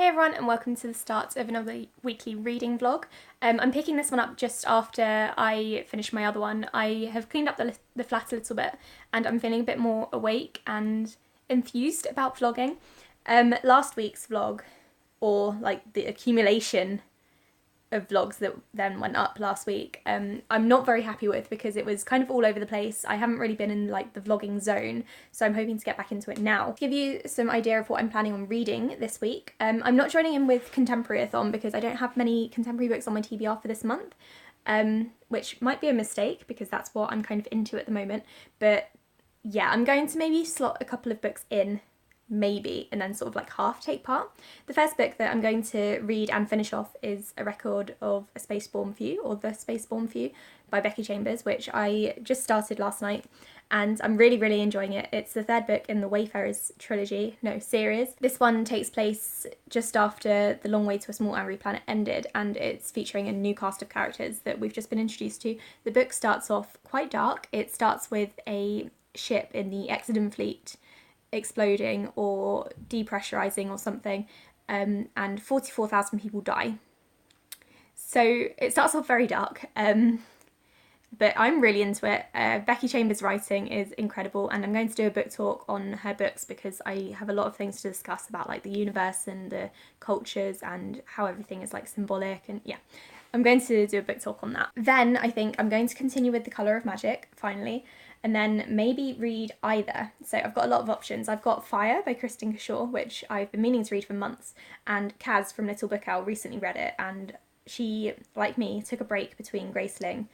Hey everyone, and welcome to the start of another weekly reading vlog. I'm picking this one up just after I finished my other one. I have cleaned up the flat a little bit and I'm feeling a bit more awake and enthused about vlogging. Last week's vlog, or like the accumulation of vlogs that then went up last week, I'm not very happy with because it was kind of all over the place. I haven't really been in like the vlogging zone, so I'm hoping to get back into it now. To give you some idea of what I'm planning on reading this week, I'm not joining in with PRE-READATHON because I don't have many contemporary books on my TBR for this month, which might be a mistake because that's what I'm kind of into at the moment. But yeah, I'm going to maybe slot a couple of books in, maybe, and then sort of like half take part. The first book that I'm going to read and finish off is A Record of a Spaceborn Few, or The Spaceborn Few by Becky Chambers, which I just started last night and I'm really enjoying it. It's the third book in the Wayfarers series. This one takes place just after The Long Way to a Small Angry Planet ended, and it's featuring a new cast of characters that we've just been introduced to. The book starts off quite dark. It starts with a ship in the Exodus fleet exploding or depressurizing or something, and 44,000 people die. So it starts off very dark, but I'm really into it. Becky Chambers' writing is incredible, and I'm going to do a book talk on her books because I have a lot of things to discuss about like the universe and the cultures and how everything is like symbolic, and yeah, I'm going to do a book talk on that. Then I think I'm going to continue with The Colour of Magic, finally, and then maybe read either. So I've got a lot of options. I've got Fire by Kristin Cashore, which I've been meaning to read for months, and Kaz from Little Book Owl recently read it, and she, like me, took a break between Graceling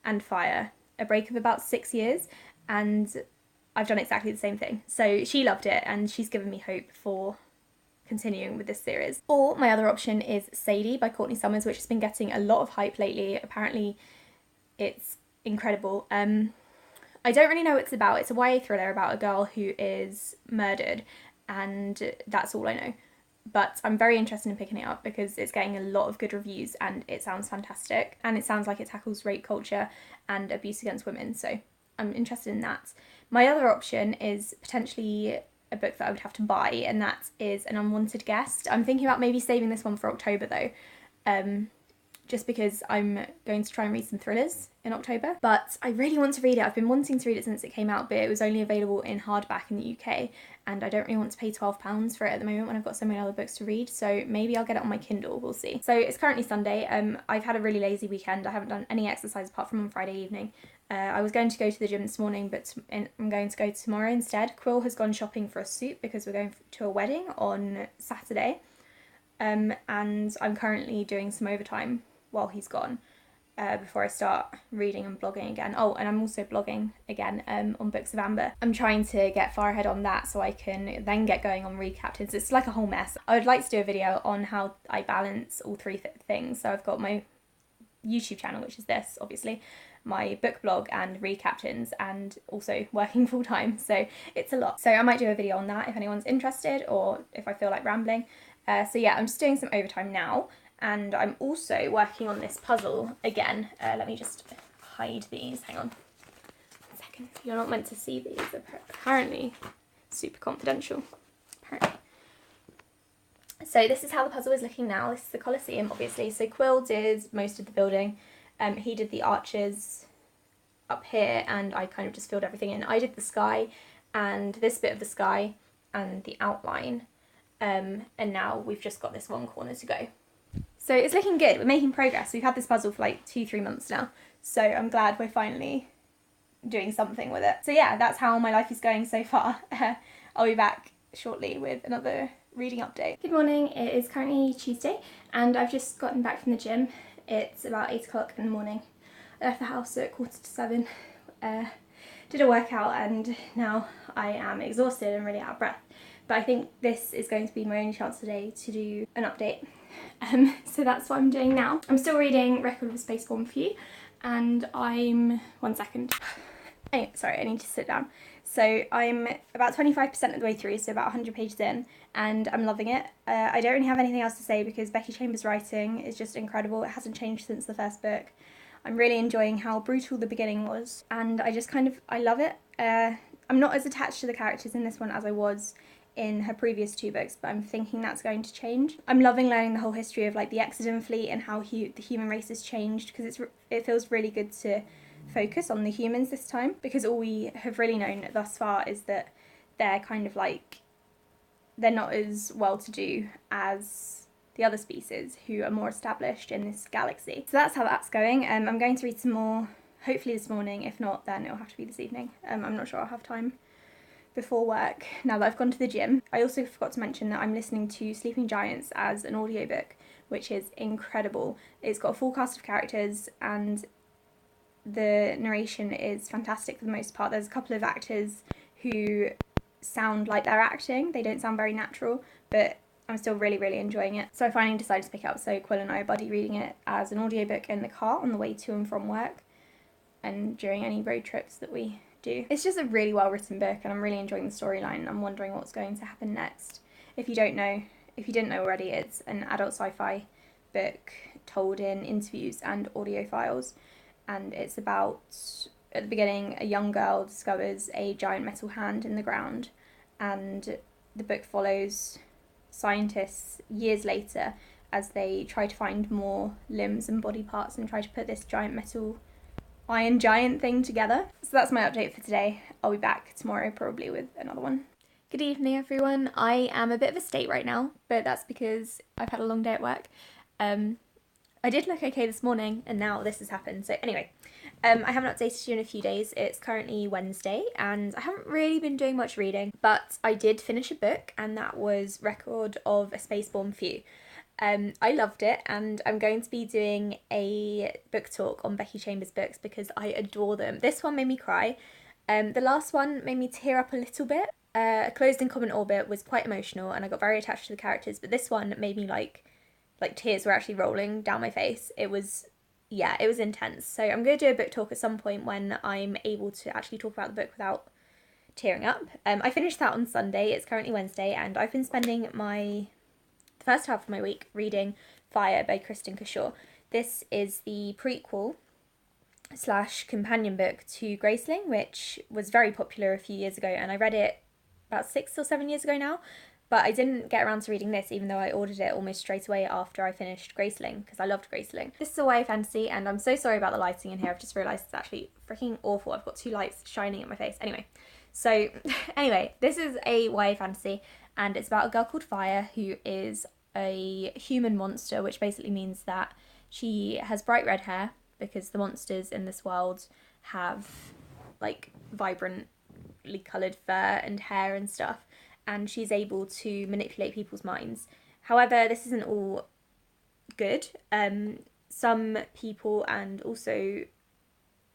and Fire, a break of about 6 years, and I've done exactly the same thing. So she loved it and she's given me hope for continuing with this series. Or my other option is Sadie by Courtney Summers, which has been getting a lot of hype lately. Apparently it's incredible. I don't really know what it's about. It's a YA thriller about a girl who is murdered, and that's all I know. But I'm very interested in picking it up because it's getting a lot of good reviews and it sounds fantastic, and it sounds like it tackles rape culture and abuse against women, so I'm interested in that. My other option is potentially a book that I would have to buy, and that is An Unwanted Guest. I'm thinking about maybe saving this one for October though, just because I'm going to try and read some thrillers in October. But I really want to read it. I've been wanting to read it since it came out, but it was only available in hardback in the UK, and I don't really want to pay £12 for it at the moment when I've got so many other books to read, so maybe I'll get it on my Kindle, we'll see. So it's currently Sunday. I've had a really lazy weekend. I haven't done any exercise apart from on Friday evening. I was going to go to the gym this morning, but I'm going to go tomorrow instead. Quill has gone shopping for a suit because we're going to a wedding on Saturday, and I'm currently doing some overtime while he's gone, before I start reading and blogging again. Oh, and I'm also blogging again on Books of Amber. I'm trying to get far ahead on that so I can then get going on Read Captains. It's like a whole mess. I would like to do a video on how I balance all three things. So I've got my YouTube channel, which is this, obviously, my book blog and Read Captains, and also working full time, so it's a lot. So I might do a video on that if anyone's interested, or if I feel like rambling. So yeah, I'm just doing some overtime now, and I'm also working on this puzzle again. Let me just hide these, hang on 1 second. You're not meant to see these, apparently. Super confidential, apparently. So this is how the puzzle is looking now. This is the Colosseum, obviously. So Quill did most of the building. He did the arches up here, and I kind of just filled everything in. I did the sky and this bit of the sky and the outline, and now we've just got this one corner to go. So it's looking good. We're making progress. We've had this puzzle for like 2-3 months now, so I'm glad we're finally doing something with it. So yeah, that's how my life is going so far. I'll be back shortly with another reading update. Good morning, it is currently Tuesday and I've just gotten back from the gym. It's about 8 o'clock in the morning. I left the house at 7:15, did a workout, and now I am exhausted and really out of breath. But I think this is going to be my only chance today to do an update. So that's what I'm doing now. I'm still reading Record of a Spaceborn Few, and I'm... 1 second. Anyway, sorry, I need to sit down. So I'm about 25% of the way through, so about 100 pages in, and I'm loving it. I don't really have anything else to say because Becky Chambers' writing is just incredible. It hasn't changed since the first book. I'm really enjoying how brutal the beginning was, and I just I love it. I'm not as attached to the characters in this one as I was in her previous 2 books, but I'm thinking that's going to change. I'm loving learning the whole history of like the Exodon fleet and how the human race has changed, because it feels really good to focus on the humans this time, because all we have really known thus far is that they're kind of like, they're not as well to do as the other species who are more established in this galaxy. So that's how that's going. I'm going to read some more, hopefully this morning. If not, then it'll have to be this evening. I'm not sure I'll have time before work now that I've gone to the gym. I also forgot to mention that I'm listening to Sleeping Giants as an audiobook, which is incredible. It's got a full cast of characters and the narration is fantastic for the most part. There's a couple of actors who sound like they're acting. They don't sound very natural, but I'm still really, really enjoying it. So I finally decided to pick it up. So Quill and I are buddy reading it as an audiobook in the car on the way to and from work and during any road trips that we do. It's just a really well written book and I'm really enjoying the storyline. I'm wondering what's going to happen next. If you didn't know already, it's an adult sci-fi book told in interviews and audio files, and it's about, at the beginning, a young girl discovers a giant metal hand in the ground, and the book follows scientists years later as they try to find more limbs and body parts and try to put this giant metal iron giant thing together. So that's my update for today. I'll be back tomorrow probably with another one. Good evening everyone. I am a bit of a state right now, but that's because I've had a long day at work. I did look okay this morning and now this has happened. So anyway, I haven't updated you in a few days. It's currently Wednesday and I haven't really been doing much reading, but I did finish a book and that was Record of a Spaceborn Few. I loved it and I'm going to be doing a book talk on Becky Chambers books because I adore them. This one made me cry. The last one made me tear up a little bit. Closed in Common Orbit was quite emotional and I got very attached to the characters, but this one made me like tears were actually rolling down my face. It was intense. So I'm going to do a book talk at some point when I'm able to actually talk about the book without tearing up. I finished that on Sunday. It's currently Wednesday and I've been spending the first half of my week reading Fire by Kristin Cashore. This is the prequel / companion book to Graceling, which was very popular a few years ago, and I read it about 6 or 7 years ago now, but I didn't get around to reading this even though I ordered it almost straight away after I finished Graceling because I loved Graceling. This is a YA fantasy and I'm so sorry about the lighting in here. I've just realised it's actually freaking awful. I've got 2 lights shining at my face. Anyway, this is a YA fantasy and it's about a girl called Fire who is a human monster, which basically means that she has bright red hair because the monsters in this world have like vibrantly coloured fur and hair and stuff, and she's able to manipulate people's minds. However, this isn't all good. Some people and also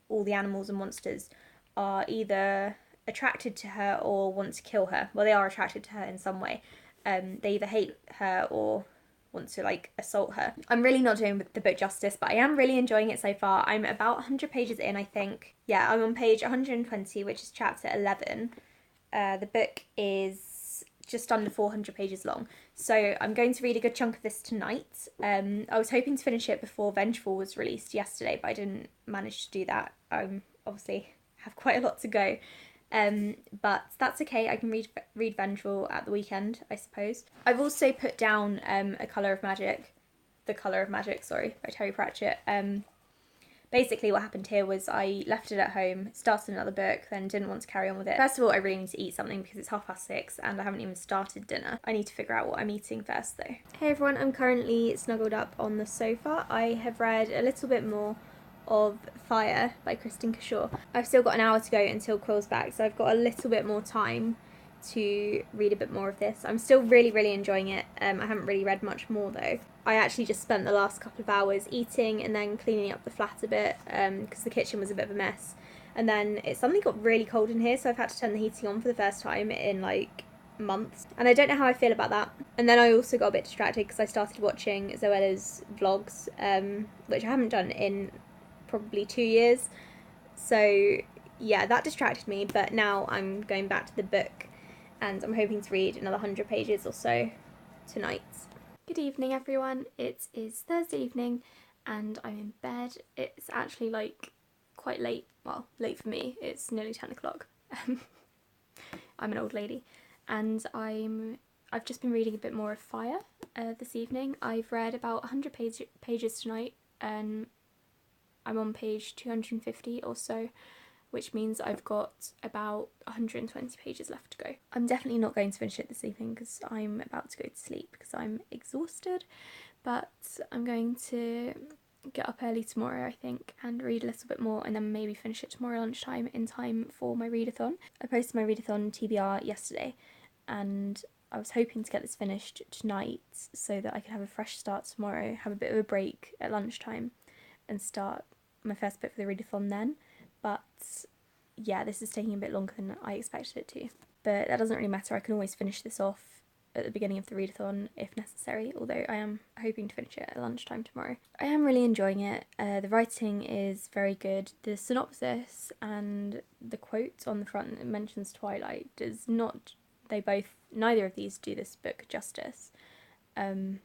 all the animals and monsters are either attracted to her or want to kill her. Well, they are attracted to her in some way. They either hate her or want to like assault her. I'm really not doing the book justice, but I am really enjoying it so far. I'm about 100 pages in, I think. Yeah, I'm on page 120, which is chapter 11. The book is just under 400 pages long, so I'm going to read a good chunk of this tonight. I was hoping to finish it before Vengeful was released yesterday, but I didn't manage to do that. I obviously have quite a lot to go. But that's okay, I can read Vengeful at the weekend, I suppose. I've also put down The Colour of Magic, by Terry Pratchett. Basically what happened here was I left it at home, started another book, then didn't want to carry on with it. First of all, I really need to eat something because it's 6:30 and I haven't even started dinner. I need to figure out what I'm eating first though. Hey everyone, I'm currently snuggled up on the sofa. I have read a little bit more of Fire by Kristin Cashore. I've still got an hour to go until Quill's back, so I've got a little bit more time to read a bit more of this. I'm still really, really enjoying it. I haven't really read much more though. I actually just spent the last couple of hours eating and then cleaning up the flat a bit because the kitchen was a bit of a mess. And then it suddenly got really cold in here, so I've had to turn the heating on for the first time in like months. And I don't know how I feel about that. And then I also got a bit distracted because I started watching Zoella's vlogs, which I haven't done in probably 2 years. So yeah, that distracted me, but now I'm going back to the book and I'm hoping to read another 100 pages or so tonight. Good evening everyone, it is Thursday evening and I'm in bed. It's actually like quite late, well late for me, it's nearly 10 o'clock. I'm an old lady and I've just been reading a bit more of Fire this evening. I've read about 100 pages tonight, and I'm on page 250 or so, which means I've got about 120 pages left to go. I'm definitely not going to finish it this evening because I'm about to go to sleep because I'm exhausted, but I'm going to get up early tomorrow, I think, and read a little bit more, and then maybe finish it tomorrow lunchtime in time for my readathon. I posted my readathon TBR yesterday, and I was hoping to get this finished tonight so that I could have a fresh start tomorrow, have a bit of a break at lunchtime, and start my first bit for the readathon then. But yeah, this is taking a bit longer than I expected it to. But that doesn't really matter, I can always finish this off at the beginning of the readathon if necessary, although I am hoping to finish it at lunchtime tomorrow. I am really enjoying it. The writing is very good. The synopsis and the quote on the front that mentions Twilight does not, neither of these do this book justice. I'm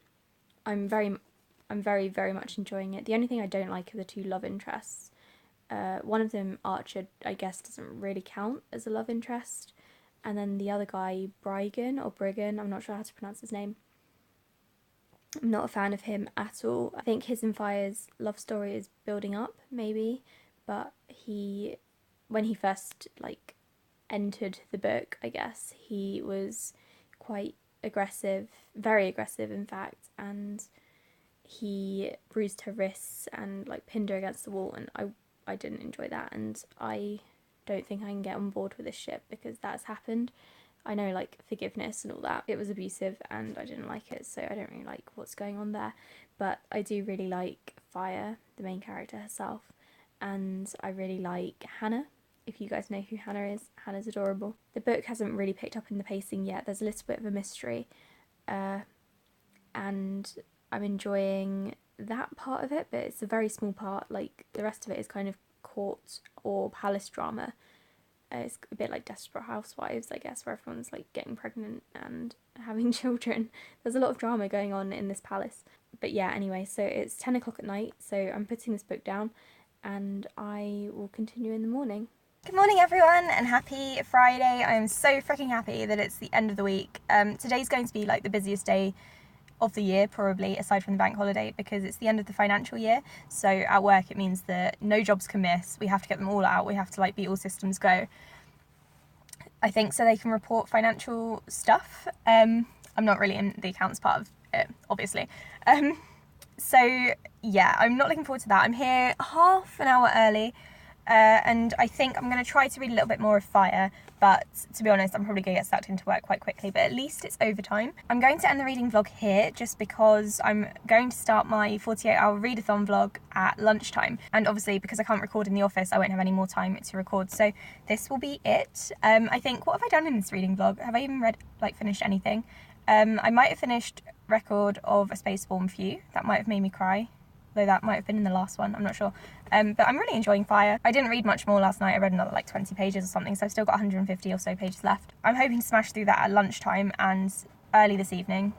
very much enjoying it. The only thing I don't like are the two love interests. One of them, Archer, I guess doesn't really count as a love interest. And then the other guy, Briggan, I'm not sure how to pronounce his name. I'm not a fan of him at all. I think his and Fire's love story is building up, maybe, but when he first, entered the book, I guess, he was quite aggressive, very aggressive, in fact, and he bruised her wrists and, pinned her against the wall, and I didn't enjoy that, and I don't think I can get on board with this ship because that's happened. I know, forgiveness and all that. It was abusive and I didn't like it, so I don't really like what's going on there. But I do really like Fire, the main character herself, and I really like Hannah. If you guys know who Hannah is, Hannah's adorable. The book hasn't really picked up in the pacing yet. There's a little bit of a mystery, and I'm enjoying that part of it, but it's a very small part. The rest of it is kind of court or palace drama. It's a bit like Desperate Housewives, I guess, where everyone's getting pregnant and having children. There's a lot of drama going on in this palace. But yeah, anyway, so it's 10 o'clock at night, so I'm putting this book down and I will continue in the morning. Good morning everyone and happy Friday. I'm so freaking happy that it's the end of the week. Today's going to be the busiest day of the year, probably, aside from the bank holiday, because it's the end of the financial year. So at work it means that no jobs can miss. We have to get them all out. We have to be all systems go, I think, so they can report financial stuff. I'm not really in the accounts part of it, obviously. So yeah, I'm not looking forward to that. I'm here half an hour early, and I think I'm going to try to read a little bit more of Fire, but to be honest, I'm probably going to get sucked into work quite quickly, but at least it's overtime. I'm going to end the reading vlog here just because I'm going to start my 48-hour readathon vlog at lunchtime, and obviously because I can't record in the office, I won't have any more time to record, so this will be it. I think, what have I done in this reading vlog? Have I even finished anything? I might have finished Record of a Spaceborn Few. That might have made me cry, though that might have been in the last one, I'm not sure. But I'm really enjoying Fire. I didn't read much more last night. I read another 20 pages or something, so I've still got 150 or so pages left. I'm hoping to smash through that at lunchtime and early this evening,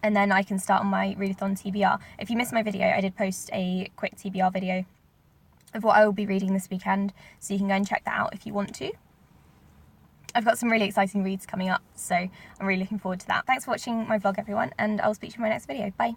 and then I can start on my readathon TBR. If you missed my video, I did post a quick TBR video of what I will be reading this weekend, so you can go and check that out if you want to. I've got some really exciting reads coming up, so I'm really looking forward to that. Thanks for watching my vlog, everyone, and I'll speak to you in my next video. Bye!